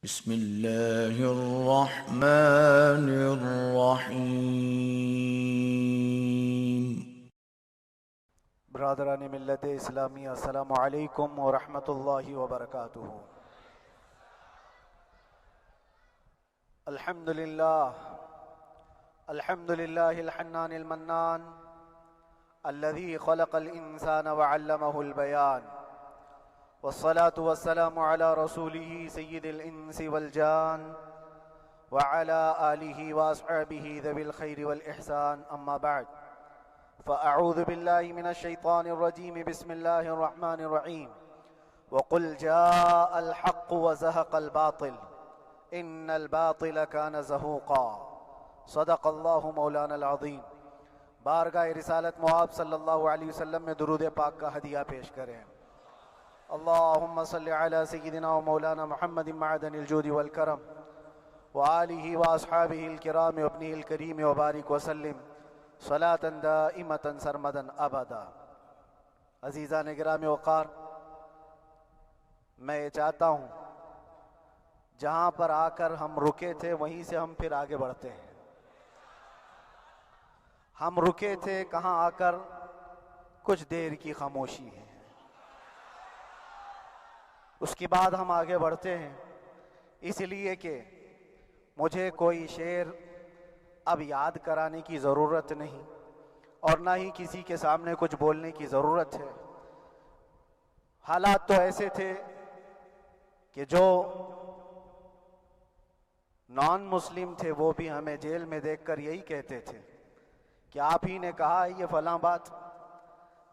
بسم اللہ الرحمن الرحیم۔ برادران ملت اسلامی، السلام علیکم ورحمۃ اللہ وبرکاتہ۔ الحمدللہ الحنان المنان الذي خلق الانسان وعلمه البیان، والصلاة والسلام على رسوله سید الانس والجان وعلى آلہ واصحابہ ذوی الخیر والاحسان، اما بعد فاعوذ باللہ من الشیطان الرجیم، بسم اللہ الرحمن الرحیم۔ وقل جاء الحق وزهق الباطل ان الباطل كان زهوقا، صدق اللہ مولانا العظیم۔ بارگاہ رسالت مآب صلی اللہ علیہ وسلم میں درود پاک کا ہدیہ پیش کریں۔ اللہم صلی علی سیدنا و مولانا محمد معدن الجود والکرم وآلہ واصحابہ الکرام وابنہ الکریم وبارک وسلم صلاة دائمة سرمدا ابدا۔ عزیزان گرامی وقار، میں یہ چاہتا ہوں جہاں پر آ کر ہم رکے تھے وہیں سے ہم پھر آگے بڑھتے ہیں۔ ہم رکے تھے کہاں آ کر؟ کچھ دیر کی خاموشی ہے، اس کے بعد ہم آگے بڑھتے ہیں، اس لیے کہ مجھے کوئی شعر اب یاد کرانے کی ضرورت نہیں اور نہ ہی کسی کے سامنے کچھ بولنے کی ضرورت ہے۔ حالات تو ایسے تھے کہ جو نان مسلم تھے وہ بھی ہمیں جیل میں دیکھ کر یہی کہتے تھے کہ آپ ہی نے کہا ہے یہ فلاں بات۔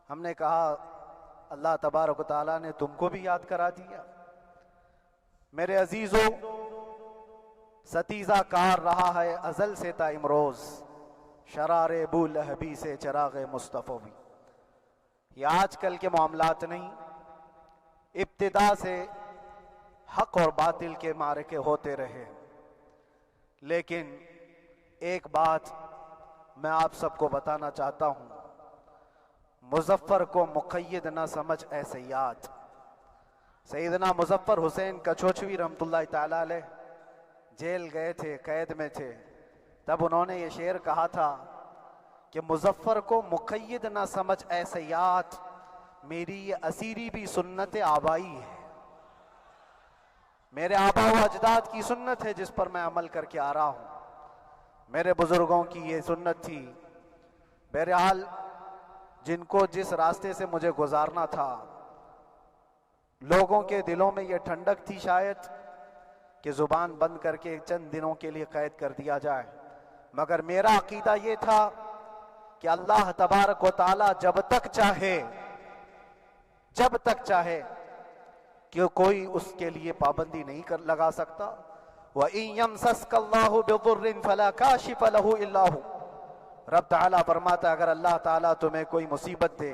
ہم نے کہا اللہ تبارک و تعالیٰ نے تم کو بھی یاد کرا دیا۔ میرے عزیزو، ستیزہ کار رہا ہے ازل سے تا امروز، شرار بو لہبی سے چراغ مصطفی۔ یہ آج کل کے معاملات نہیں، ابتدا سے حق اور باطل کے معرکے ہوتے رہے، لیکن ایک بات میں آپ سب کو بتانا چاہتا ہوں، مظفر کو مقید نہ سمجھ اے سیاد۔ سیدنا مظفر حسین کچھوچوی رحمت اللہ تعالیٰ علیہ جیل گئے تھے، قید میں تھے، تب انہوں نے یہ شعر کہا تھا کہ مظفر کو مقید نہ سمجھ اے سیاد، میری یہ اسیری بھی سنت آبائی ہے۔ میرے آبا و اجداد کی سنت ہے جس پر میں عمل کر کے آ رہا ہوں، میرے بزرگوں کی یہ سنت تھی۔ بہرحال جن کو جس راستے سے مجھے گزارنا تھا، لوگوں کے دلوں میں یہ ٹھنڈک تھی شاید کہ زبان بند کر کے چند دنوں کے لیے قید کر دیا جائے، مگر میرا عقیدہ یہ تھا کہ اللہ تبارک و تعالی جب تک چاہے کہ کوئی اس کے لیے پابندی نہیں لگا سکتا۔ وَإِن يَمْسَسْكَ اللَّهُ بِضُرٍّ فَلَا كَاشِفَ لَهُ إِلَّا هُوَ۔ رب تعالیٰ فرماتا ہے اگر اللہ تعالیٰ تمہیں کوئی مصیبت دے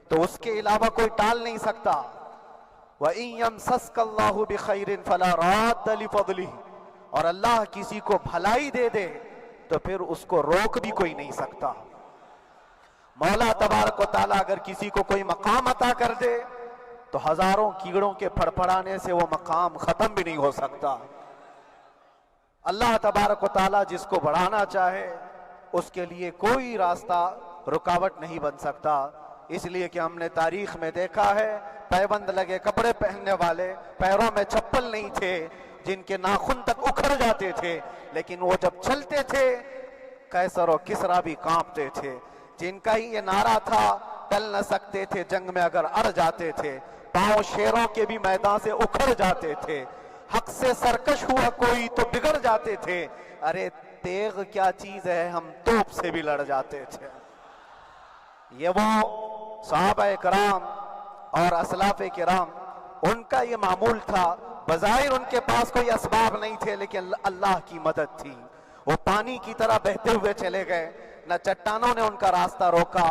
تو اس کے علاوہ کوئی ٹال نہیں سکتا۔ وَإِن يَمْسَسْكَ اللَّهُ بِخَيْرٍ فَلَا رَادَّ لِفَضْلِهِ، اور اللہ کسی کو بھلائی دے دے تو پھر اس کو روک بھی کوئی نہیں سکتا۔ مولا تبارک و تعالیٰ اگر کسی کو کوئی مقام عطا کر دے تو ہزاروں کیڑوں کے پھڑپھڑانے سے وہ مقام ختم بھی نہیں ہو سکتا۔ اللہ تبارک و تعالیٰ جس کو بڑھانا چاہے اس کے لیے کوئی راستہ رکاوٹ نہیں بن سکتا۔ اس لیے کہ ہم نے تاریخ میں دیکھا ہے پیبند لگے کپڑے پہننے والے، پیروں میں چپل نہیں تھے، جن کے ناخن تک اکھڑ جاتے تھے، لیکن وہ جب چلتے تھے قیصر و کسریٰ بھی کانپتے تھے، جن کا ہی یہ نعرہ تھا ٹل نہ سکتے تھے جنگ میں اگر اڑ جاتے تھے، پاؤں شیروں کے بھی میدان سے اکھڑ جاتے تھے، حق سے سرکش ہوا کوئی تو بگڑ جاتے تھے، ارے تیغ کیا چیز ہے ہم توپ سے بھی لڑ جاتے تھے۔ یہ وہ صحابہ کرام اور اسلاف کرام، ان کا یہ معمول تھا۔ بظاہر ان کے پاس کوئی اسباب نہیں تھے لیکن اللہ کی مدد تھی، وہ پانی کی طرح بہتے ہوئے چلے گئے، نہ چٹانوں نے ان کا راستہ روکا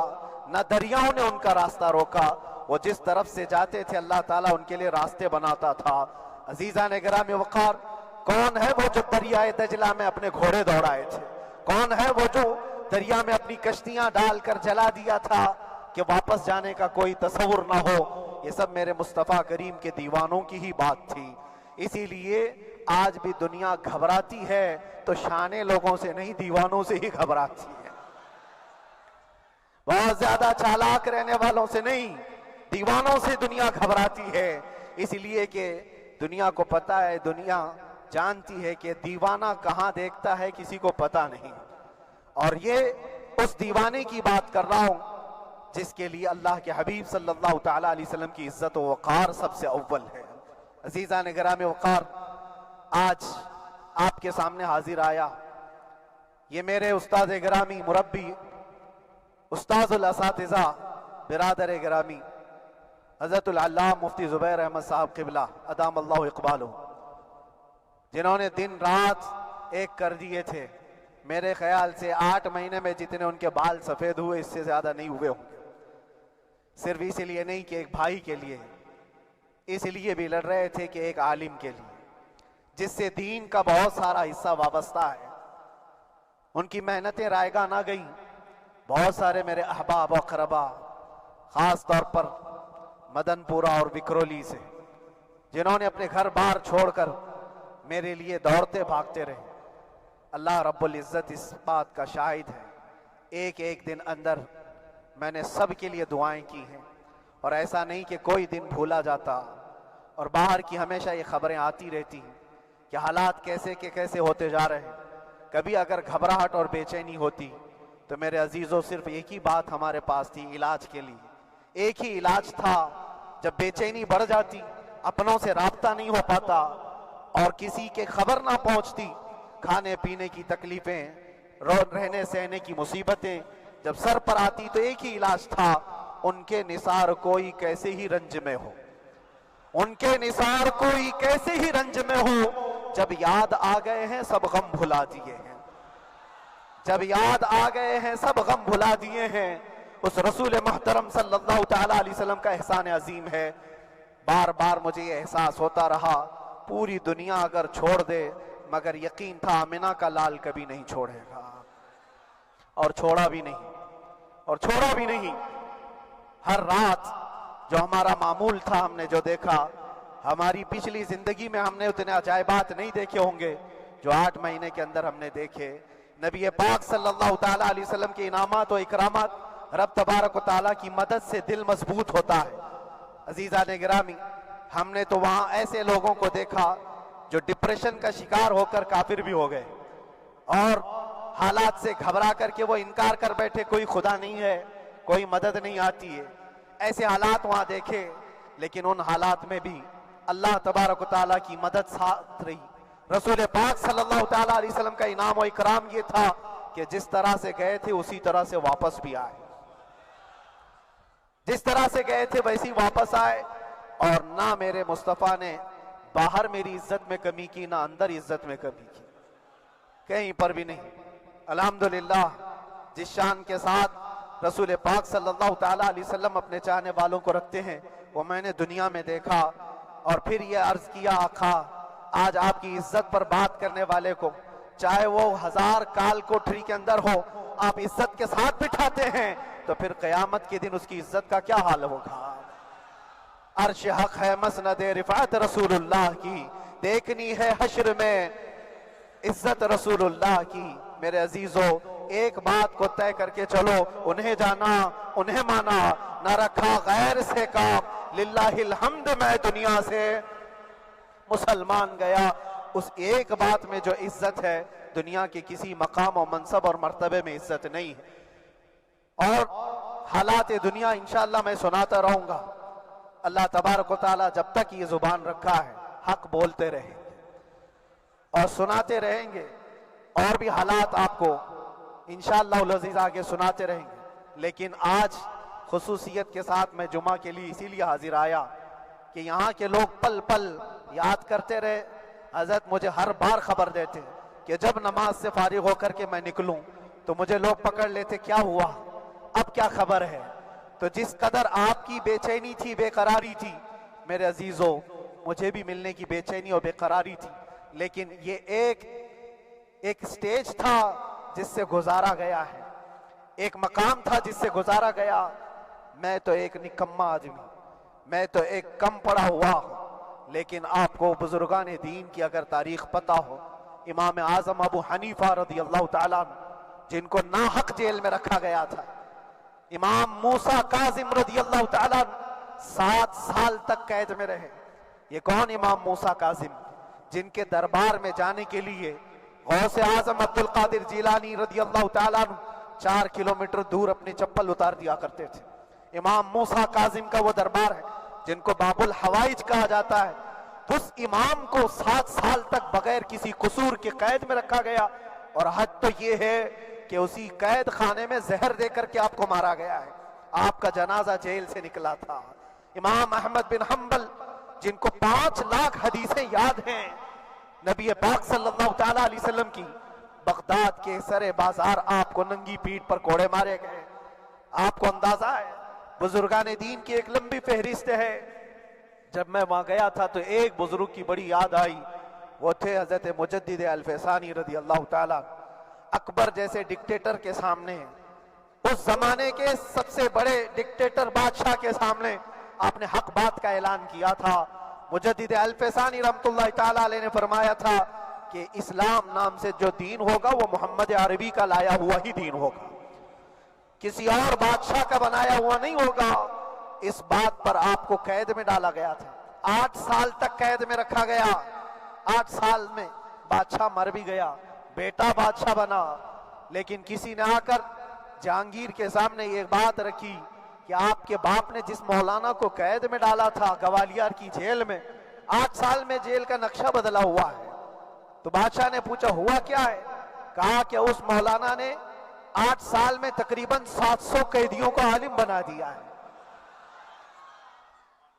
نہ دریاؤں نے ان کا راستہ روکا، وہ جس طرف سے جاتے تھے اللہ تعالیٰ ان کے لیے راستے بناتا تھا۔ عزیزان گرامی وقار، کون ہے وہ جو دریائے دجلہ میں اپنے گھوڑے دوڑائے تھے؟ کون ہے وہ جو دریا میں اپنی کشتیاں ڈال کر جلا دیا تھا کہ واپس جانے کا کوئی تصور نہ ہو؟ یہ سب میرے مصطفیٰ کریم کے دیوانوں کی ہی بات تھی۔ اسی لیے آج بھی دنیا گھبراتی ہے تو شانے لوگوں سے نہیں، دیوانوں سے ہی گھبراتی ہے. بہت زیادہ چالاک رہنے والوں سے نہیں، دیوانوں سے دنیا گھبراتی ہے. اس لیے کہ دنیا کو پتا ہے، دنیا جانتی ہے کہ دیوانہ کہاں دیکھتا ہے کسی کو پتا نہیں. اور یہ اس دیوانے کی بات کر رہا ہوں جس کے لیے اللہ کے حبیب صلی اللہ تعالیٰ علیہ وسلم کی عزت و وقار سب سے اول ہے. عزیزان گرامی وقار، آج آپ کے سامنے حاضر آیا. یہ میرے استاد گرامی، مربی، استاذ الاساتذہ، برادر گرامی حضرت العلامہ مفتی زبیر احمد صاحب قبلہ ادام اللہ اقبالہ، جنہوں نے دن رات ایک کر دیے تھے. میرے خیال سے 8 مہینے میں جتنے ان کے بال سفید ہوئے اس سے زیادہ نہیں ہوئے ہوں گے. صرف اس لیے نہیں کہ ایک بھائی کے لیے، اس لیے بھی لڑ رہے تھے کہ ایک عالم کے لیے جس سے دین کا بہت سارا حصہ وابستہ ہے. ان کی محنتیں رائگاں نہ گئیں. بہت سارے میرے احباب و اقربا، خاص طور پر مدن پورہ اور وکرولی سے، جنہوں نے اپنے گھر بار چھوڑ کر میرے لیے دوڑتے بھاگتے رہے. اللہ رب العزت اس بات کا شاہد ہے، ایک ایک دن اندر میں نے سب کے لیے دعائیں کی ہیں. اور ایسا نہیں کہ کوئی دن بھولا جاتا. اور باہر کی ہمیشہ یہ خبریں آتی رہتی ہیں کہ حالات کیسے کے کیسے ہوتے جا رہے ہیں. کبھی اگر گھبراہٹ اور بے چینی ہوتی تو میرے عزیزوں صرف ایک ہی بات ہمارے پاس تھی علاج کے لیے. ایک ہی علاج تھا. جب بے چینی بڑھ جاتی، اپنوں سے رابطہ نہیں ہو پاتا اور کسی کے خبر نہ پہنچتی، کھانے پینے کی تکلیفیں، رہنے سہنے کی مصیبتیں جب سر پر آتی، تو ایک ہی علاج تھا، ان کے نثار کوئی کیسے ہی رنج میں ہو. ان کے نثار کوئی کیسے ہی رنج میں ہو. جب یاد آ گئے ہیں سب غم بھلا دیے ہیں. جب یاد آ گئے ہیں سب غم بھلا دیے ہیں. اس رسول محترم صلی اللہ تعالیٰ علیہ وسلم کا احسان عظیم ہے. بار بار مجھے یہ احساس ہوتا رہا، پوری دنیا اگر چھوڑ دے، مگر یقین تھا آمنہ کا لال کبھی نہیں چھوڑے گا. اور چھوڑا بھی نہیں، اور چھوڑا بھی نہیں. ہر رات جو ہمارا معمول تھا، ہم نے جو دیکھا، ہماری پچھلی زندگی میں ہم نے اتنے عجائبات نہیں دیکھے ہوں گے جو 8 مہینے کے اندر ہم نے دیکھے. نبی پاک صلی اللہ تعالیٰ علیہ وسلم کے انعامات و اکرامات، رب تبارک و تعالیٰ کی مدد سے دل مضبوط ہوتا ہے. عزیزان گرامی، ہم نے تو وہاں ایسے لوگوں کو دیکھا جو ڈپریشن کا شکار ہو کر کافر بھی ہو گئے، اور حالات سے گھبرا کر کے وہ انکار کر بیٹھے، کوئی خدا نہیں ہے، کوئی مدد نہیں آتی ہے. ایسے حالات وہاں دیکھے، لیکن ان حالات میں بھی اللہ تبارک و تعالیٰ کی مدد ساتھ رہی. رسول پاک صلی اللہ تعالیٰ علیہ وسلم کا انعام و اکرام یہ تھا کہ جس طرح سے گئے تھے اسی طرح سے واپس بھی آئے. جس طرح سے گئے تھے ویسی واپس آئے. اور نہ میرے مصطفیٰ نے باہر میری عزت میں کمی کی، نہ اندر عزت میں کمی کی، کہیں پر بھی نہیں. الحمدللہ، جس شان کے ساتھ رسول پاک صلی اللہ تعالیٰ علیہ وسلم اپنے چاہنے والوں کو رکھتے ہیں، وہ میں نے دنیا میں دیکھا. اور پھر یہ عرض کیا، آقا آج آپ کی عزت پر بات کرنے والے کو، چاہے وہ 1000 کال کوٹھری کے اندر ہو، آپ عزت کے ساتھ بٹھاتے ہیں، تو پھر قیامت کے دن اس کی عزت کا کیا حال ہوگا. عرش حق ہے مسند رفعت رسول اللہ کی، دیکھنی ہے حشر میں عزت رسول اللہ کی. میرے عزیزو، ایک بات کو طے کر کے چلو، انہیں جانا انہیں مانا، نہ رکھا غیر سے کام، للہ الحمد میں دنیا سے مسلمان گیا. اس ایک بات میں جو عزت ہے، دنیا کے کسی مقام و منصب اور مرتبے میں عزت نہیں ہے. اور حالات دنیا انشاءاللہ میں سناتا رہوں گا. اللہ تبارک و تعالیٰ جب تک یہ زبان رکھا ہے، حق بولتے رہیں گے اور سناتے رہیں گے، اور بھی حالات آپ کو انشاءاللہ العزیز آگے سناتے رہیں گے. لیکن آج خصوصیت کے ساتھ میں جمعہ کے لیے اسی لیے حاضر آیا کہ یہاں کے لوگ پل پل یاد کرتے رہے. حضرت مجھے ہر بار خبر دیتے کہ جب نماز سے فارغ ہو کر کے میں نکلوں تو مجھے لوگ پکڑ لیتے، کیا ہوا، اب کیا خبر ہے. تو جس قدر آپ کی بے چینی تھی، بے قراری تھی، میرے عزیزو مجھے بھی ملنے کی بے چینی اور بے قراری تھی. لیکن یہ ایک سٹیج تھا جس سے گزارا گیا ہے، ایک مقام تھا جس سے گزارا گیا. میں تو ایک نکما آدمی، میں تو ایک کم پڑا ہوا ہوں، لیکن آپ کو بزرگان دین کی اگر تاریخ پتہ ہو، امام اعظم ابو حنیفہ رضی اللہ تعالیٰ عنہ جن کو ناحق جیل میں رکھا گیا تھا، امام موسیٰ کاظم رضی اللہ تعالیٰ عنہ 7 سال تک قید میں رہے۔ یہ کون امام موسیٰ کاظم؟ جن کے دربار میں جانے کے لیے غوث اعظم عبد القادر جیلانی رضی اللہ تعالیٰ عنہ 4 کلومیٹر دور اپنی چپل اتار دیا کرتے تھے۔ امام موسیٰ کاظم کا وہ دربار ہے جن کو باب الحوائج کہا جاتا ہے۔ تو اس امام کو 7 سال تک بغیر کسی قصور کے قید میں رکھا گیا، اور حد تو یہ ہے کہ اسی قید خانے میں زہر دے کر کے آپ کو مارا گیا ہے۔ آپ کا جنازہ جیل سے نکلا تھا۔ امام احمد بن حنبل جن کو 5 لاکھ حدیثیں یاد ہیں نبی پاک صلی اللہ تعالیٰ علیہ وسلم کی، بغداد کے سر بازار آپ کو ننگی پیٹھ پر کوڑے مارے گئے۔ آپ کو اندازہ ہے بزرگان دین کی ایک لمبی فہرست ہے۔ جب میں وہاں گیا تھا تو ایک بزرگ کی بڑی یاد آئی، وہ تھے حضرت مجدد الفیسانی رضی اللہ تعالیٰ۔ اکبر جیسے ڈکٹیٹر کے سامنے، اس زمانے کے سب سے بڑے ڈکٹیٹر بادشاہ کے سامنے آپ نے حق بات کا اعلان کیا تھا۔ مجدد الفیسانی رحمت اللہ تعالیٰ علیہ نے فرمایا تھا کہ اسلام نام سے جو دین ہوگا وہ محمد عربی کا لایا ہوا ہی دین ہوگا، کسی اور بادشاہ کا بنایا ہوا نہیں ہوگا۔ اس بات پر آپ کو قید میں ڈالا گیا تھا، 8 سال تک قید میں رکھا گیا۔ 8 سال میں بادشاہ مر بھی گیا، بیٹا بادشاہ بنا، لیکن کسی نے آ کر جہانگیر کے سامنے یہ بات رکھی کہ آپ کے باپ نے جس مولانا کو قید میں ڈالا تھا گوالیار کی جیل میں، 8 سال میں جیل کا نقشہ بدلا ہوا ہے۔ تو بادشاہ نے پوچھا ہوا کیا ہے؟ کہا کہ اس مولانا نے 8 سال میں تقریباً 700 قیدیوں کو عالم بنا دیا ہے۔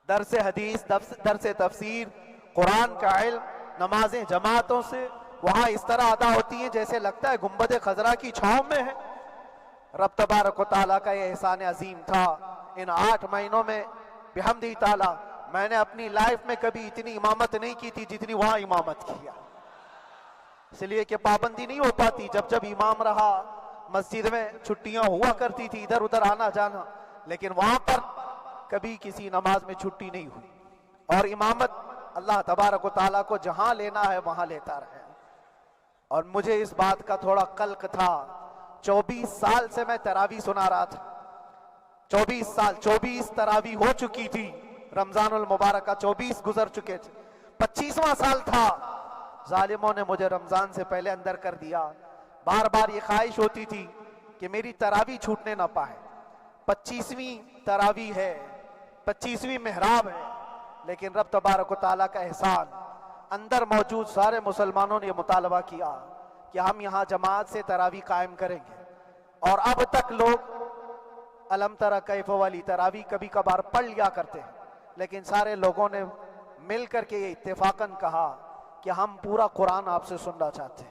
درس حدیث، درس تفسیر، قرآن کا علم، نمازیں جماعتوں سے وہاں اس طرح ادا ہوتی ہیں جیسے لگتا ہے گنبد خضرا کی چھاؤں میں ہے۔ رب تبارک و تعالیٰ کا یہ احسان عظیم تھا۔ ان 8 مہینوں میں بحمدہ تعالیٰ میں نے اپنی لائف میں کبھی اتنی امامت نہیں کی تھی جتنی وہاں امامت کیا، اس لیے کہ پابندی نہیں ہو پاتی۔ جب جب امام رہا مسجد میں چھٹیاں ہوا کرتی تھی، ادھر ادھر آنا جانا، لیکن وہاں پر کبھی کسی نماز میں چھٹی نہیں ہوئی۔ اور امامت اللہ تبارک و تعالیٰ کو جہاں لینا ہے وہاں لیتا رہے۔ اور مجھے اس بات کا تھوڑا قلق تھا، 24 سال سے میں تراویح سنا رہا تھا، 24 تراویح ہو چکی تھی، رمضان المبارک کا 24 گزر چکے تھے، 25واں سال تھا، ظالموں نے مجھے رمضان سے پہلے اندر کر دیا۔ بار بار یہ خواہش ہوتی تھی کہ میری تراویح چھوٹنے نہ پائے، 25ویں تراویح ہے، 25ویں محراب ہے، لیکن رب تبارک و تعالیٰ کا احسان، اندر موجود سارے مسلمانوں نے یہ مطالبہ کیا کہ ہم یہاں جماعت سے تراویح قائم کریں گے۔ اور اب تک لوگ الم تری کیف والی تراویح کبھی کبھار پڑھ لیا کرتے ہیں، لیکن سارے لوگوں نے مل کر کے یہ اتفاقاً کہا کہ ہم پورا قرآن آپ سے سننا چاہتے ہیں۔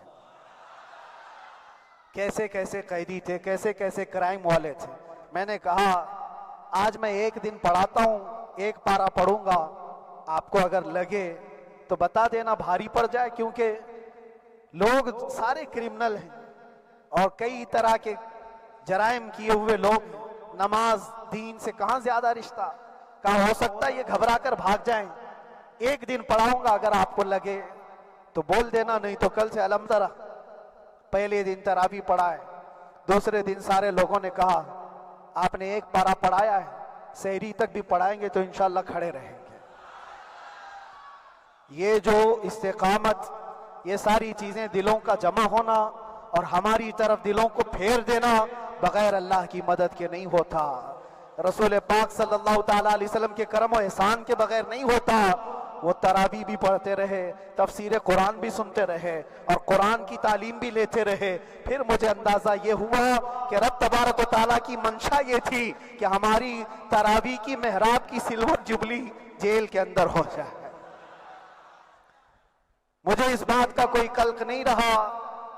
کیسے کیسے قیدی تھے، کیسے کیسے کرائم والے تھے۔ میں نے کہا آج میں 1 دن پڑھاتا ہوں، 1 پارہ پڑھوں گا، آپ کو اگر لگے تو بتا دینا، بھاری پڑ جائے، کیونکہ لوگ سارے کرمنل ہیں اور کئی طرح کے جرائم کیے ہوئے لوگ، نماز دین سے کہاں زیادہ رشتہ۔ کہا ہو سکتا ہے یہ گھبرا کر بھاگ جائیں، 1 دن پڑھاؤں گا، اگر آپ کو لگے تو بول دینا، نہیں تو کل سے الم تری۔ پہلے دن تراویح پڑھائے، دوسرے دن سارے لوگوں نے کہا آپ نے 1 پارہ پڑھایا ہے، سحری تک بھی پڑھائیں گے تو انشاءاللہ کھڑے رہیں گے۔ یہ جو استقامت، یہ ساری چیزیں دلوں کا جمع ہونا اور ہماری طرف دلوں کو پھیر دینا بغیر اللہ کی مدد کے نہیں ہوتا، رسول پاک صلی اللہ تعالیٰ علیہ وسلم کے کرم و احسان کے بغیر نہیں ہوتا۔ وہ تراویح بھی پڑھتے رہے، تفسیر قرآن بھی سنتے رہے اور قرآن کی تعلیم بھی لیتے رہے۔ پھر مجھے اندازہ یہ ہوا کہ رب تبارک و تعالیٰ کی منشا یہ تھی کہ ہماری تراویح کی محراب کی سلور جبلی جیل کے اندر ہو جائے۔ مجھے اس بات کا کوئی قلق نہیں رہا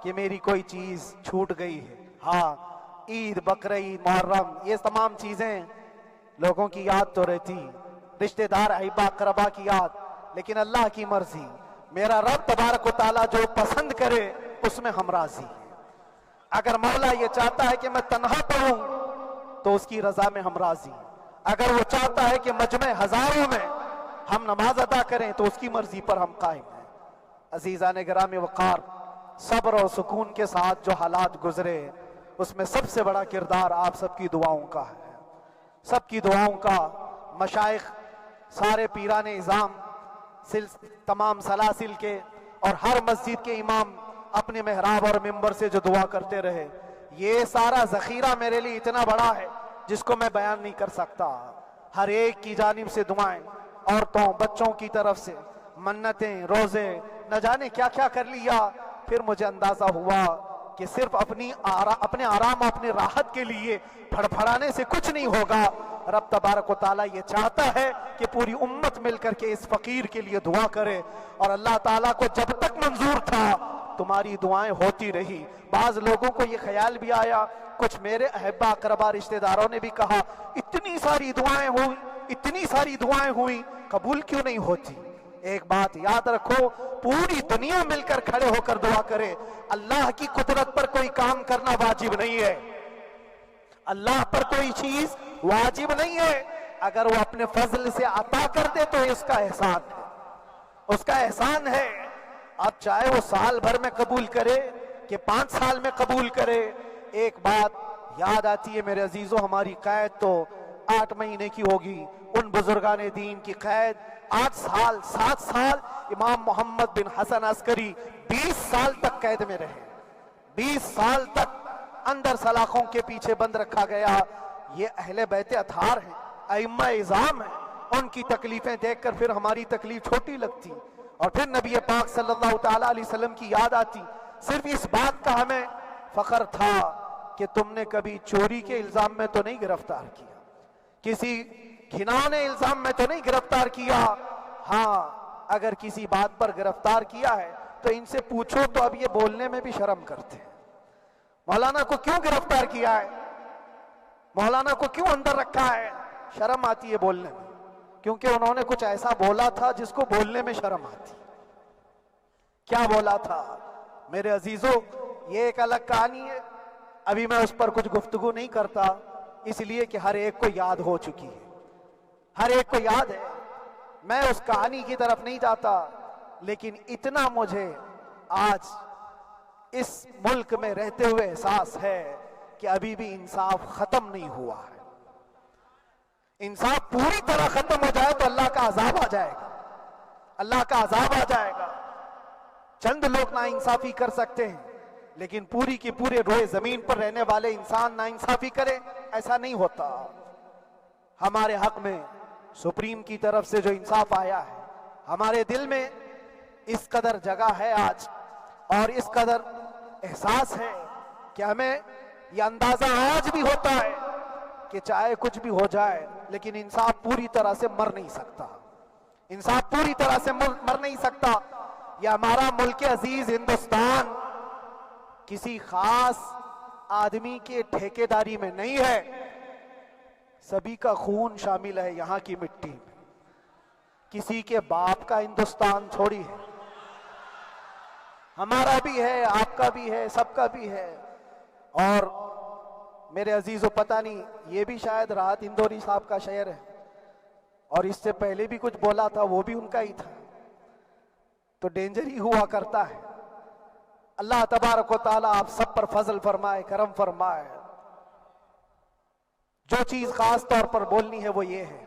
کہ میری کوئی چیز چھوٹ گئی ہے۔ ہاں، عید، بقرعید، محرم، یہ تمام چیزیں لوگوں کی یاد تو رہتی، رشتہ دار، احبا، اقربا کی یاد، لیکن اللہ کی مرضی، میرا رب تبارک و تعالیٰ جو پسند کرے اس میں ہم راضی ہیں۔ اگر مولا یہ چاہتا ہے کہ میں تنہا پڑھوں تو اس کی رضا میں ہم راضی ہیں۔ اگر وہ چاہتا ہے کہ مجمع ہزاروں میں ہم ہم نماز ادا کریں تو اس کی مرضی پر ہم قائم ہیں۔ عزیزان گرامی وقار، صبر اور سکون کے ساتھ جو حالات گزرے اس میں سب سے بڑا کردار آپ سب کی دعاؤں کا ہے، سب کی دعاؤں کا۔ مشائخ، سارے پیران اعظام، تمام سلاسل کے اور ہر مسجد کے امام اپنے محراب اور منبر سے جو دعا کرتے رہے، یہ سارا ذخیرہ میرے لیے اتنا بڑا ہے جس کو میں بیان نہیں کر سکتا۔ ہر ایک کی جانب سے دعائیں، عورتوں بچوں کی طرف سے منتیں، روزے، نہ جانے کیا کیا کر لیا۔ پھر مجھے اندازہ ہوا کہ صرف اپنے آرام اور اپنے راحت کے لیے پھڑپھڑانے سے کچھ نہیں ہوگا۔ رب تبارک و تعالیٰ یہ چاہتا ہے کہ پوری امت مل کر کے اس فقیر کے لیے دعا کرے، اور اللہ تعالیٰ کو جب تک منظور تھا تمہاری دعائیں ہوتی رہی۔ بعض لوگوں کو یہ خیال بھی آیا، کچھ میرے احبا اقربا رشتہ داروں نے بھی کہا اتنی ساری دعائیں ہوئی، اتنی ساری دعائیں ہوئی، قبول کیوں نہیں ہوتی؟ ایک بات یاد رکھو، پوری دنیا مل کر کھڑے ہو کر دعا کرے، اللہ کی قدرت پر کوئی کام کرنا واجب نہیں ہے، اللہ پر کوئی چیز واجب نہیں ہے۔ اگر وہ اپنے فضل سے عطا کر دے تو اس کا احسان ہے، اس کا احسان ہے۔ اب چاہے وہ سال بھر میں قبول کرے کہ 5 سال میں قبول کرے، ایک بات یاد آتی ہے میرے عزیزوں، ہماری قید تو 8 مہینے کی ہوگی، ان بزرگان دین کی قید 8 سال 7 سال۔ امام محمد بن حسن عسکری 20 سال تک قید میں رہے، 20 سال تک اندر سلاخوں کے پیچھے بند رکھا گیا۔ یہ اہل بیت اطہار ہیں، ائمہ اعظام ہیں، ان کی تکلیفیں دیکھ کر پھر ہماری تکلیف چھوٹی لگتی، اور پھر نبی پاک صلی اللہ تعالیٰ علیہ وسلم کی یاد آتی۔ صرف اس بات کا ہمیں فخر تھا کہ تم نے کبھی چوری کے الزام میں تو نہیں گرفتار کیا، کسی گھناؤنے الزام میں تو نہیں گرفتار کیا۔ ہاں اگر کسی بات پر گرفتار کیا ہے تو ان سے پوچھو تو اب یہ بولنے میں بھی شرم کرتے ہیں، مولانا کو کیوں گرفتار کیا ہے، مولانا کو کیوں اندر رکھا ہے؟ شرم آتی ہے بولنے میں، کیونکہ انہوں نے کچھ ایسا بولا تھا جس کو بولنے میں شرم آتی۔ کیا بولا تھا میرے عزیزوں؟ یہ ایک الگ کہانی ہے، ابھی میں اس پر کچھ گفتگو نہیں کرتا، اس لیے کہ ہر ایک کو یاد ہو چکی ہے، ہر ایک کو یاد ہے۔ میں اس کہانی کی طرف نہیں جاتا، لیکن اتنا مجھے آج اس ملک میں رہتے ہوئے احساس ہے کہ ابھی بھی انصاف ختم نہیں ہوا ہے۔ انصاف پوری طرح ختم ہو جائے تو اللہ کا عذاب آ جائے گا، اللہ کا عذاب آ جائے گا۔ چند لوگ نا انصافی کر سکتے ہیں، لیکن پوری کی پورے روئے زمین پر رہنے والے انسان نا انصافی کرے، ایسا نہیں ہوتا۔ ہمارے حق میں سپریم کی طرف سے جو انصاف آیا ہے، ہمارے دل میں اس قدر جگہ ہے آج، اور اس قدر احساس ہے کہ ہمیں یہ اندازہ آج بھی ہوتا ہے کہ چاہے کچھ بھی ہو جائے لیکن انصاف پوری طرح سے مر نہیں سکتا، انصاف پوری طرح سے مر نہیں سکتا۔ یہ ہمارا ملک عزیز ہندوستان کسی خاص آدمی کے ٹھیکیداری میں نہیں ہے، سبھی کا خون شامل ہے یہاں کی مٹی میں، کسی کے باپ کا ہندوستان تھوڑی ہے، ہمارا بھی ہے، آپ کا بھی ہے، سب کا بھی ہے۔ اور میرے عزیزو پتہ نہیں، یہ بھی شاید راحت اندوری صاحب کا شعر ہے، اور اس سے پہلے بھی کچھ بولا تھا، وہ بھی ان کا ہی تھا، تو ڈینجر ہی ہوا کرتا ہے۔ اللہ تبارک و تعالیٰ آپ سب پر فضل فرمائے، کرم فرمائے۔ جو چیز خاص طور پر بولنی ہے وہ یہ ہے،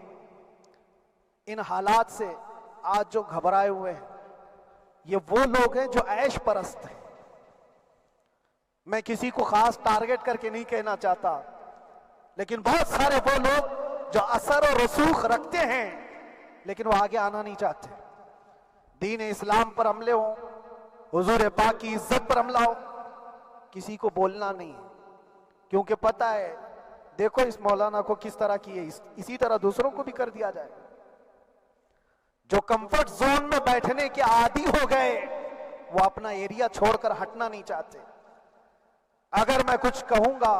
ان حالات سے آج جو گھبرائے ہوئے ہیں یہ وہ لوگ ہیں جو عیش پرست ہیں۔ میں کسی کو خاص ٹارگٹ کر کے نہیں کہنا چاہتا، لیکن بہت سارے وہ لوگ جو اثر و رسوخ رکھتے ہیں لیکن وہ آگے آنا نہیں چاہتے۔ دین اسلام پر حملے ہوں، حضور پاک کی عزت پر حملہ ہو، کسی کو بولنا نہیں، کیونکہ پتہ ہے دیکھو اس مولانا کو کس طرح کیے، اسی طرح دوسروں کو بھی کر دیا جائے۔ جو کمفرٹ زون میں بیٹھنے کے عادی ہو گئے وہ اپنا ایریا چھوڑ کر ہٹنا نہیں چاہتے۔ اگر میں کچھ کہوں گا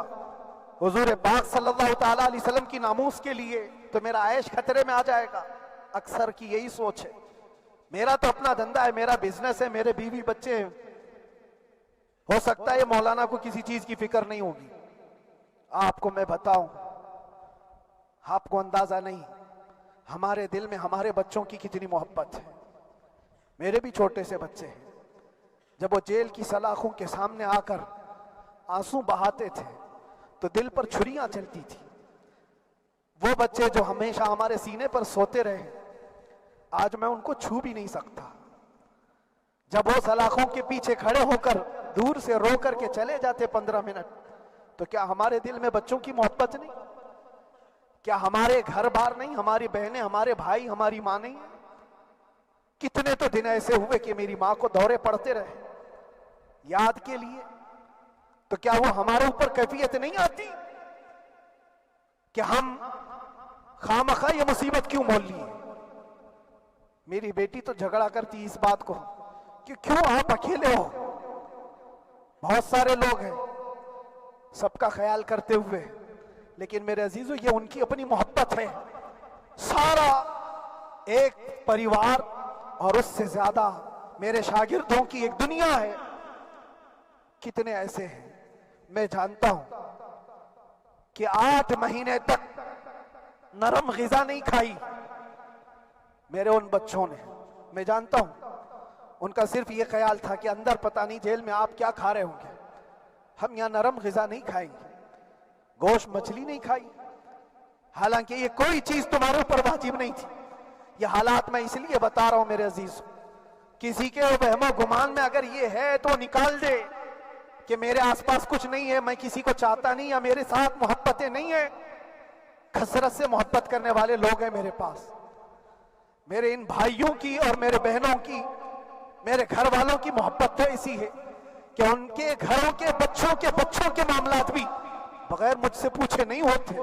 حضور پاک صلی اللہ تعالیٰ علیہ وسلم کی ناموس کے لیے تو میرا عیش خطرے میں آ جائے گا۔ اکثر کی یہی سوچ ہے، میرا تو اپنا دھندا ہے، میرا بزنس ہے، میرے بیوی بچے ہیں، ہو سکتا ہے مولانا کو کسی چیز کی فکر نہیں ہوگی۔ آپ کو میں بتاؤں، آپ کو اندازہ نہیں، ہمارے دل میں ہمارے بچوں کی کتنی محبت ہے. میرے بھی چھوٹے سے بچے ہیں. جب وہ جیل کی سلاخوں کے سامنے آ کر آنسو بہاتے تھے تو دل پر چھریاں چلتی تھی. وہ بچے جو ہمیشہ ہمارے سینے پر سوتے رہے, آج میں ان کو چھو بھی نہیں سکتا. جب وہ سلاخوں کے پیچھے کھڑے ہو کر دور سے رو کر کے چلے جاتے 15 منٹ, تو کیا ہمارے دل میں بچوں کی محبت نہیں؟ کیا ہمارے گھر بار نہیں, ہماری بہنیں, ہمارے بھائی, ہماری ماں نہیں ہیں؟ کتنے تو دن ایسے ہوئے کہ میری ماں کو دورے پڑتے رہے یاد کے لیے. تو کیا وہ ہمارے اوپر کیفیت نہیں آتی کہ ہم خامخواہ یہ مصیبت کیوں مول لی ہے؟ میری بیٹی تو جھگڑا کرتی اس بات کو کہ کیوں آپ اکیلے ہو, بہت سارے لوگ ہیں سب کا خیال کرتے ہوئے. لیکن میرے عزیزو, یہ ان کی اپنی محبت ہے. سارا ایک پریوار اور اس سے زیادہ میرے شاگردوں کی ایک دنیا ہے. کتنے ایسے ہیں میں جانتا ہوں کہ 8 مہینے تک نرم غذا نہیں کھائی میرے ان بچوں نے. میں جانتا ہوں ان کا صرف یہ خیال تھا کہ اندر پتہ نہیں جیل میں آپ کیا کھا رہے ہوں گے, ہم یہاں نرم غذا نہیں کھائیں گے, گوشت مچھلی نہیں کھائی. حالانکہ یہ کوئی چیز تمہارے اوپر واجب نہیں تھی. یہ حالات میں اس لیے بتا رہا ہوں میرے عزیز, کسی کے وہم و گمان میں اگر یہ ہے تو نکال دے کہ میرے آس پاس کچھ نہیں ہے, میں کسی کو چاہتا نہیں, یا میرے ساتھ محبتیں نہیں ہیں. کثرت سے محبت کرنے والے لوگ ہیں میرے پاس. میرے ان بھائیوں کی اور میرے بہنوں کی, میرے گھر والوں کی محبت تو ایسی ہے کہ ان کے گھروں کے بچوں کے معاملات بھی بغیر مجھ سے پوچھے نہیں ہوتے.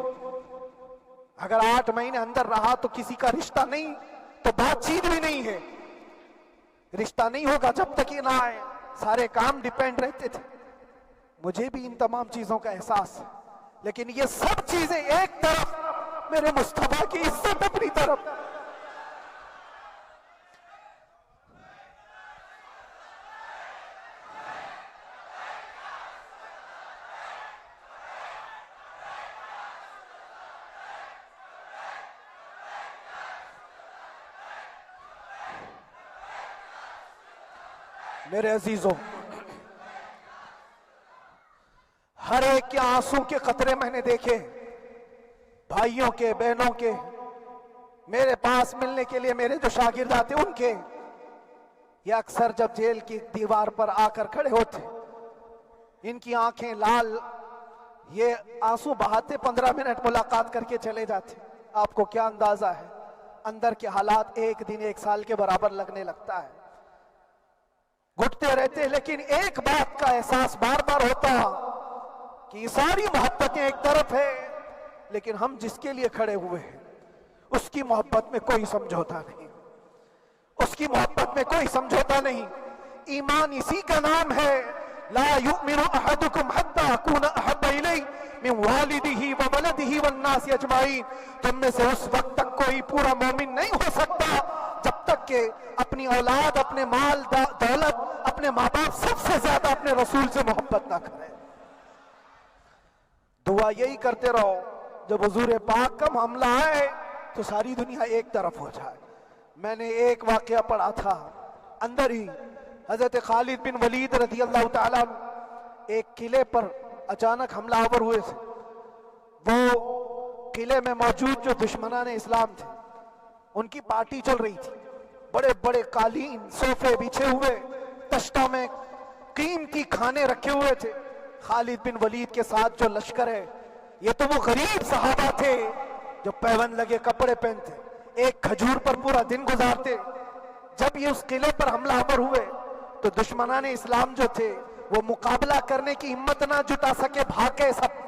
اگر 8 مہینے اندر رہا تو کسی کا رشتہ نہیں تو بات چیت بھی نہیں ہے. رشتہ نہیں ہوگا جب تک یہ نہ آئے. سارے کام ڈیپینڈ رہتے تھے. مجھے بھی ان تمام چیزوں کا احساس ہے, لیکن یہ سب چیزیں ایک طرف, میرے مصطفیٰ کی عزت اپنی طرف. میرے عزیزوں, ہر ایک کے آنسوں کے قطرے میں نے دیکھے, بھائیوں کے, بہنوں کے. میرے پاس ملنے کے لیے میرے جو شاگرد آتے ان کے, یہ اکثر جب جیل کی دیوار پر آ کر کھڑے ہوتے, ان کی آنکھیں لال, یہ آنسو بہاتے 15 منٹ ملاقات کر کے چلے جاتے. آپ کو کیا اندازہ ہے اندر کے حالات ایک دن 1 سال کے برابر لگنے لگتا ہے. گھٹتے رہتے, لیکن ایک بات کا احساس بار بار ہوتا کہ یہ ساری محبتیں ایک طرف ہے, لیکن ہم جس کے لیے کھڑے ہوئے ہیں اس کی محبت میں کوئی سمجھوتا نہیں, اس کی محبت میں کوئی سمجھوتا نہیں. ایمان اسی کا نام ہے, لا یؤمن احدکم حتی اکون احب الیہ من والدہ وولدہ والناس اجمعین. تم میں سے اس وقت تک کوئی پورا مومن نہیں ہو سکتا جب تک کہ اپنی اولاد, اپنے مال دولت, اپنے ماں باپ, سب سے زیادہ اپنے رسول سے محبت نہ کرے. دعا یہی کرتے رہو جب حضور پاک کا معاملہ آئے تو ساری دنیا ایک طرف ہو جائے. میں نے ایک واقعہ پڑھا تھا اندر ہی, حضرت خالد بن ولید رضی اللہ تعالیٰ عنہ ایک قلعے پر اچانک حملہ آور ہوئے تھے. وہ قلعے میں موجود جو دشمنان اسلام تھے ان کی پارٹی چل رہی تھی. بڑے بڑے قالین, صوفے بچھے ہوئے, تشتوں میں قیمتی کھانے رکھے ہوئے تھے. خالد بن ولید کے ساتھ جو لشکر ہے یہ تو وہ غریب صحابہ تھے جو پیون لگے کپڑے پہنتے, ایک کھجور پر پورا دن گزارتے. جب یہ اس قلعے پر حملہ آور ہوئے تو دشمنان اسلام جو تھے وہ مقابلہ کرنے کی ہمت نہ جٹا سکے, بھاگ گئے. سب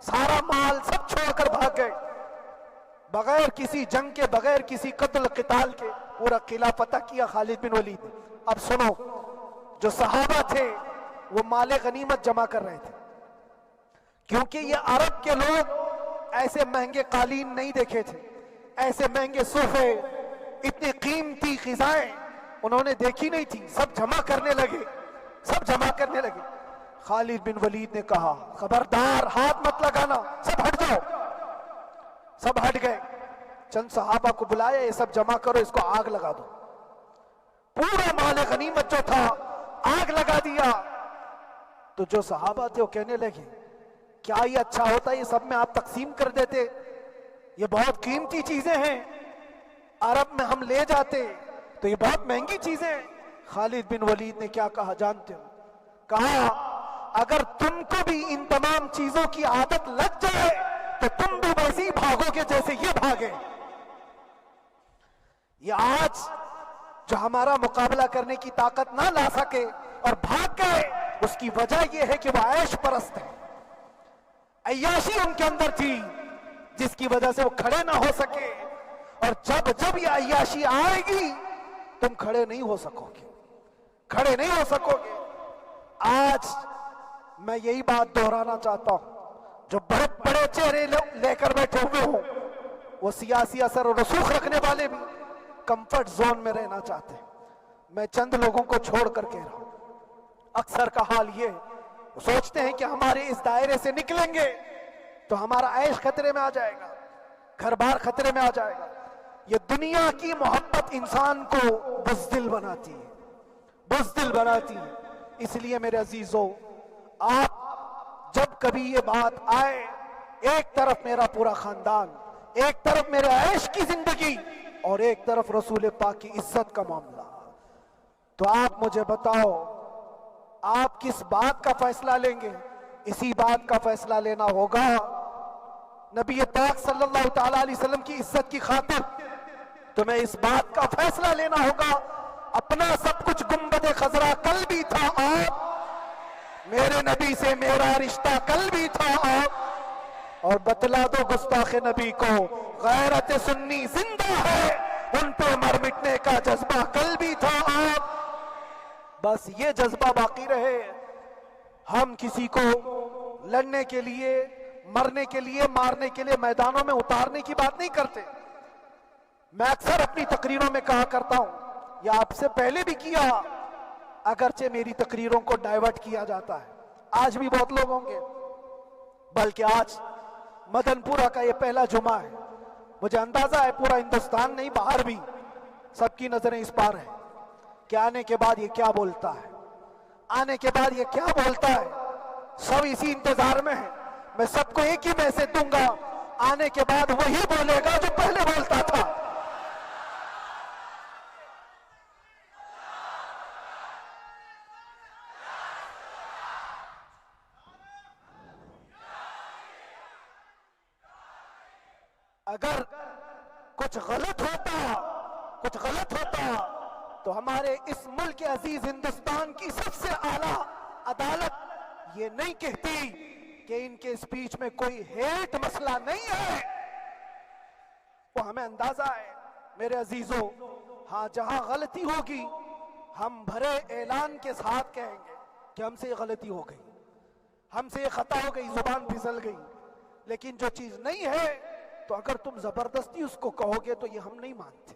سارا مال سب چھوڑ کر بھاگ گئے, بغیر کسی جنگ کے, بغیر کسی قتل قتال کے. پورا قلعہ فتح کیا خالد بن ولید. اب سنو, جو صحابہ تھے وہ مال غنیمت جمع کر رہے تھے, کیونکہ یہ عرب کے لوگ ایسے مہنگے قالین نہیں دیکھے تھے, ایسے مہنگے صوفے, اتنی قیمتی غذائیں انہوں نے دیکھی نہیں تھی. سب جمع کرنے لگے, سب جمع کرنے لگے. خالد بن ولید نے کہا خبردار ہاتھ مت لگانا, سب ہٹ جاؤ. سب ہٹ گئے. چند صحابہ کو بلایا، یہ سب جمع کرو، اس کو آگ لگا دو۔ پورا مال غنیمت جو تھا آگ لگا دیا۔ تو جو صحابہ تھے وہ کہنے لگے کیا یہ اچھا ہوتا ہے یہ سب میں آپ تقسیم کر دیتے، یہ بہت قیمتی چیزیں ہیں، عرب میں ہم لے جاتے تو یہ بہت مہنگی چیزیں ہیں۔ خالد بن ولید نے کیا کہا جانتے ہو؟ کہا اگر تم کو بھی ان تمام چیزوں کی عادت لگ جائے تو تم بھی ویسے ہی بھاگو گے جیسے یہ بھاگے۔ یہ آج جو ہمارا مقابلہ کرنے کی طاقت نہ لا سکے اور بھاگ گئے، اس کی وجہ یہ ہے کہ وہ عیش پرست ہے، عیاشی ان کے اندر تھی جس کی وجہ سے وہ کھڑے نہ ہو سکے۔ اور جب یہ عیاشی آئے گی تم کھڑے نہیں ہو سکو گے، کھڑے نہیں ہو سکو گے۔ آج میں یہی بات دہرانا چاہتا ہوں، جو بڑے بڑے چہرے لے کر بیٹھے ہوئے ہوں، وہ سیاسی اثر اور رسوخ رکھنے والے بھی کمفرٹ زون میں رہنا چاہتے ہیں۔ میں چند لوگوں کو چھوڑ کر کہہ رہا ہوں، اکثر کا حال یہ وہ سوچتے ہیں کہ ہمارے اس دائرے سے نکلیں گے تو ہمارا عیش خطرے میں آ جائے گا، گھر بار خطرے میں آ جائے گا۔ یہ دنیا کی محبت انسان کو بزدل بناتی ہے، بزدل بناتی ہے۔ اس لیے میرے عزیزو، آپ جب کبھی یہ بات آئے، ایک طرف میرا پورا خاندان، ایک طرف میرے عیش کی زندگی اور ایک طرف رسول پاک کی عزت کا معاملہ، تو آپ مجھے بتاؤ آپ کس بات کا فیصلہ لیں گے؟ اسی بات کا فیصلہ لینا ہوگا نبی پاک صلی اللہ تعالی علیہ وسلم کی عزت کی خاطر تمہیں اس بات کا فیصلہ لینا ہوگا۔ اپنا سب کچھ گنبد خضرا کل بھی تھا آپ، میرے نبی سے میرا رشتہ کل بھی تھا آپ، اور بتلا دو گستاخ نبی کو غیرت سنی زندہ ہے، ان پہ مر مٹنے کا جذبہ کل بھی تھا آپ۔ بس یہ جذبہ باقی رہے۔ ہم کسی کو لڑنے کے لیے، مرنے کے لیے، مارنے کے لیے میدانوں میں اتارنے کی بات نہیں کرتے۔ میں اکثر اپنی تقریروں میں کہا کرتا ہوں، یا آپ سے پہلے بھی کیا، اگرچہ میری تقریروں کو ڈائیورٹ کیا جاتا ہے، آج بھی بہت لوگ ہوں گے، بلکہ آج مدن پورہ کا یہ پہلا جمعہ ہے، مجھے اندازہ ہے پورا ہندوستان نہیں باہر بھی سب کی نظریں اس پار ہیں کہ آنے کے بعد یہ کیا بولتا ہے، آنے کے بعد یہ کیا بولتا ہے۔ سب اسی انتظار میں ہیں۔ میں سب کو ایک ہی میسج دوں گا، آنے کے بعد وہی بولے گا جو پہلے بولتا تھا۔ اگر کچھ غلط ہوتا تو ہمارے اس ملک عزیز ہندوستان کی سب سے اعلیٰ عدالت یہ نہیں کہتی کہ ان کے اسپیچ میں کوئی ہیٹ مسئلہ نہیں ہے۔ وہ ہمیں اندازہ ہے میرے عزیزوں، ہاں جہاں غلطی ہوگی ہم بھرے اعلان کے ساتھ کہیں گے کہ ہم سے یہ غلطی ہو گئی، ہم سے یہ خطا ہو گئی، زبان پھسل گئی۔ لیکن جو چیز نہیں ہے تو اگر تم زبردستی اس کو کہو گے تو یہ ہم نہیں مانتے۔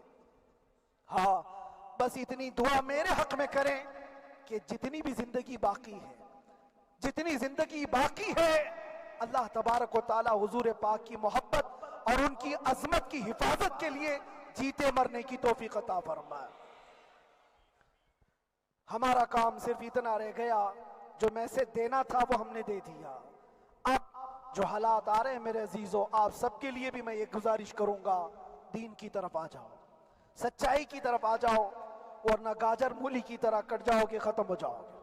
ہاں بس اتنی دعا میرے حق میں کریں کہ جتنی بھی زندگی باقی ہے، جتنی زندگی باقی ہے، اللہ تبارک و تعالی حضور پاک کی محبت اور ان کی عظمت کی حفاظت کے لیے جیتے مرنے کی توفیق عطا فرمائے۔ ہمارا کام صرف اتنا رہ گیا، جو میسج دینا تھا وہ ہم نے دے دیا۔ اب جو حالات آ رہے ہیں میرے عزیزوں، آپ سب کے لیے بھی میں یہ گزارش کروں گا، دین کی طرف آ جاؤ، سچائی کی طرف آ جاؤ، ورنہ گاجر مولی کی طرح کٹ جاؤ گے، ختم ہو جاؤ گے۔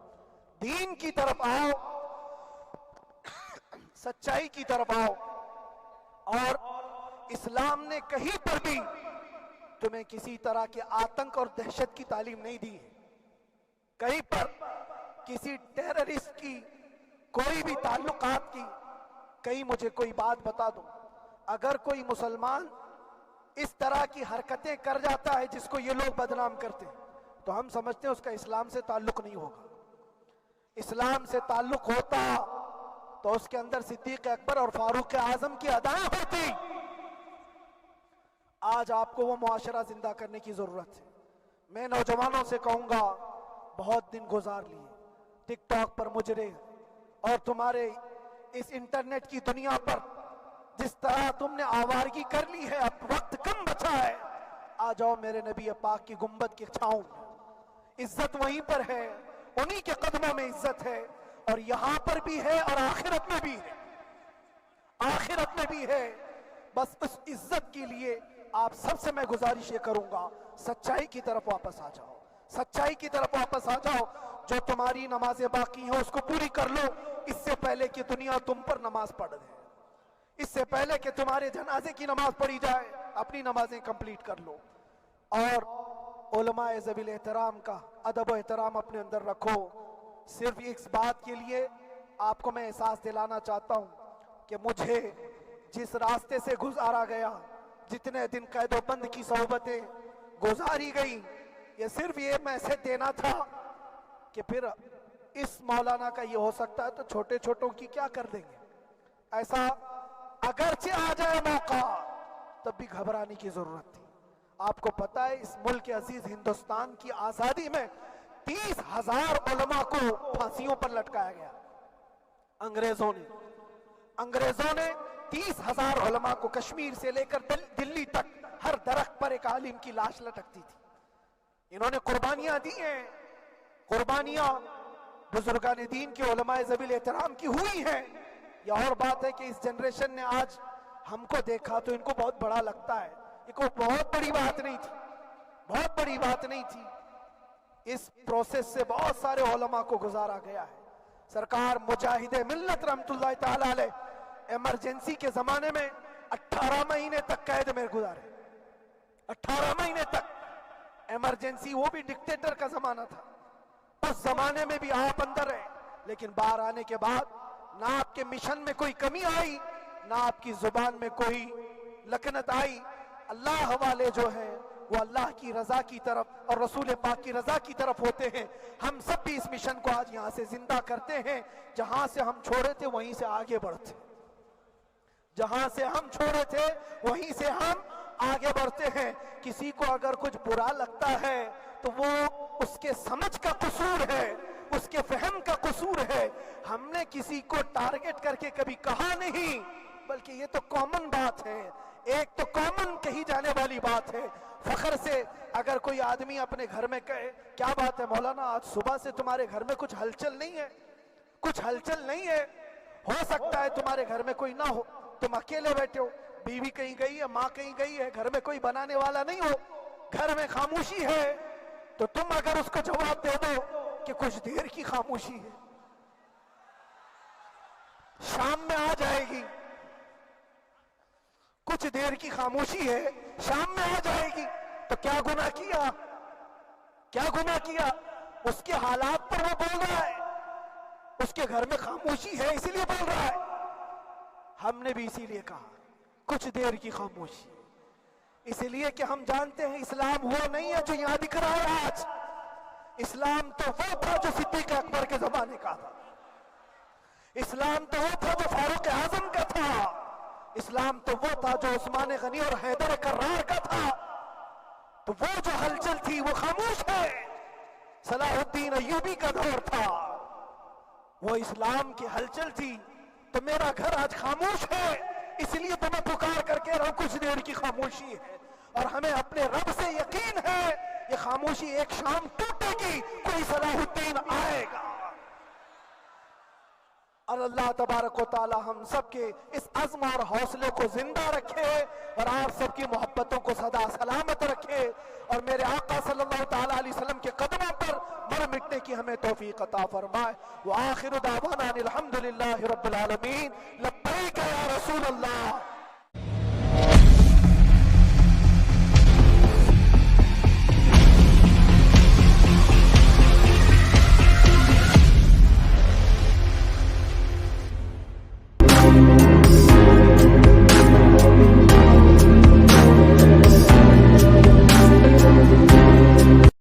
دین کی طرف آؤ، سچائی کی طرف آؤ، اور اسلام نے کہیں پر بھی تمہیں کسی طرح کے آتنک اور دہشت کی تعلیم نہیں دی ہے۔ کہیں پر کسی ٹیررسٹ کی کوئی بھی تعلقات کی، کہیں مجھے کوئی بات بتا دو، اگر کوئی مسلمان اس طرح کی حرکتیں کر جاتا ہے جس کو یہ لوگ بدنام کرتے ہیں، تو ہم سمجھتے ہیں اس کا اسلام سے تعلق نہیں ہوگا۔ اسلام سے تعلق ہوتا تو اس کے اندر صدیق اکبر اور فاروق اعظم کی ادائیں ہوتی۔ آج آپ کو وہ معاشرہ زندہ کرنے کی ضرورت ہے۔ میں نوجوانوں سے کہوں گا، بہت دن گزار لیے ٹک ٹاک پر مجرے، اور تمہارے اس انٹرنیٹ کی دنیا پر جس طرح تم نے آوارگی کر لی ہے، اب وقت کم دم بچا ہے، آ جاؤ میرے نبی پاک کی گنبد کی چھاؤں میں، عزت وہیں پر ہے، انہی کے قدموں میں عزت ہے، اور یہاں پر بھی ہے اور آخرت میں بھی ہے، آخرت میں بھی ہے۔ بس اس عزت کے لیے آپ سب سے میں گزارش یہ کروں گا، سچائی کی طرف واپس آ جاؤ، سچائی کی طرف واپس آ جاؤ۔ جو تمہاری نمازیں باقی ہیں اس کو پوری کر لو، اس سے پہلے کہ دنیا تم پر نماز پڑھ دے، اس سے پہلے کہ تمہارے جنازے کی نماز پڑھی جائے، اپنی نمازیں کمپلیٹ کر لو۔ اور علماء ذوی الاحترام کا ادب و احترام اپنے اندر رکھو۔ صرف اس بات کے لیے آپ کو میں احساس دلانا چاہتا ہوں کہ مجھے جس راستے سے گزارا گیا، جتنے دن قید و بند کی صحبتیں گزاری گئی، یہ صرف یہ میسج دینا تھا کہ پھر اس مولانا کا یہ ہو سکتا ہے تو چھوٹے چھوٹوں کی کیا کر دیں گے۔ ایسا اگرچہ آ جائے موقع تب بھی گھبرانے کی ضرورت تھی۔ آپ کو پتہ ہے اس ملک عزیز ہندوستان کی آزادی میں 30,000 علماء کو پھانسیوں پر لٹکایا گیا۔ انگریزوں نے 30,000 علماء کو کشمیر سے لے کر دلی تک ہر درخت پر ایک عالم کی لاش لٹکتی تھی۔ انہوں نے قربانیاں دی ہیں، قربانیاں بزرگان دین کے علماء ذوی الاحترام کی ہوئی ہیں۔ یہ اور بات ہے کہ اس جنریشن نے آج ہم کو دیکھا تو ان کو بہت بڑا لگتا ہے، یہ کوئی بہت بڑی بات نہیں تھی، بہت بڑی بات نہیں تھی۔ اس پروسیس سے بہت سارے علماء کو گزارا گیا ہے۔ سرکار مجاہد ملت رحمت اللہ تعالی علیہ ایمرجنسی کے زمانے میں 18 مہینے تک قید میں گزارے، 18 مہینے تک ایمرجنسی، وہ بھی ڈکٹیٹر کا زمانہ تھا، اس زمانے میں بھی آپ اندر رہے، لیکن باہر آنے کے بعد نہ آپ کے مشن میں کوئی کمی آئی، نہ آپ کی زبان میں کوئی لکنت آئی۔ اللہ حوالے جو ہے وہ اللہ کی رضا کی طرف اور رسول پاک کی رضا کی طرف ہوتے ہیں۔ ہم سب بھی اس مشن کو آج یہاں سے زندہ کرتے ہیں، جہاں سے ہم چھوڑے تھے وہیں سے آگے بڑھتے، جہاں سے ہم چھوڑے تھے وہیں سے ہم آگے بڑھتے ہیں۔ کسی کو اگر کچھ برا لگتا ہے تو وہ اس کے سمجھ کا قصور ہے، اس کے فہم کا قصور ہے۔ ہم نے کسی کو ٹارگٹ کر کے کبھی کہا نہیں، بلکہ یہ تو کامن بات ہے، ایک تو کامن کہی جانے والی بات ہے۔ فخر سے اگر کوئی آدمی اپنے گھر میں کہے کیا بات ہے مولانا آج صبح سے تمہارے گھر میں کچھ ہلچل نہیں ہے، کچھ ہلچل نہیں ہے، ہو سکتا ہے تمہارے گھر میں کوئی نہ ہو، تم اکیلے بیٹھے ہو، بیوی کہیں گئی ہے، ماں کہیں گئی ہے، گھر میں کوئی بنانے والا نہیں ہو، گھر میں خاموشی ہے، تو تم اگر اس کو جواب دے دو کہ کچھ دیر کی خاموشی ہے، شام میں آ جائے گی، کچھ دیر کی خاموشی ہے، شام میں آ جائے گی، تو کیا گناہ کیا، کیا گناہ کیا؟ اس کے حالات پر وہ بول رہا ہے، اس کے گھر میں خاموشی ہے اسی لیے بول رہا ہے۔ ہم نے بھی اسی لیے کہا کچھ دیر کی خاموشی، اسی لیے کہ ہم جانتے ہیں اسلام وہ نہیں ہے جو یہاں دکھ رہا ہے آج، اسلام تو وہ تھا جو صدیق اکبر کے زمانے کا تھا، اسلام تو وہ تھا جو فاروق اعظم کا تھا، اسلام تو وہ تھا جو عثمان غنی اور حیدر کرار کا تھا۔ تو وہ جو ہلچل تھی وہ خاموش ہے، صلاح الدین ایوبی کا دور تھا، وہ اسلام کی ہلچل تھی۔ تو میرا گھر آج خاموش ہے، اس لیے تو میں پکار کر کے رہا ہوں کچھ دیر کی خاموشی ہے، اور ہمیں اپنے رب سے یقین ہے یہ خاموشی ایک شام ٹوٹے گی، کوئی صلاح الدین آئے گا۔ اور اللہ تبارک و تعالی ہم سب کے اس عزم اور حوصلے کو زندہ رکھے، اور آپ سب کی محبتوں کو سدا سلامت رکھے، اور میرے آقا صلی اللہ تعالی علیہ وسلم کے قدموں پر مر مٹنے کی ہمیں توفیق عطا فرمائے۔ وآخر دعوانا الحمدللہ رب العالمین، لبیک یا رسول اللہ۔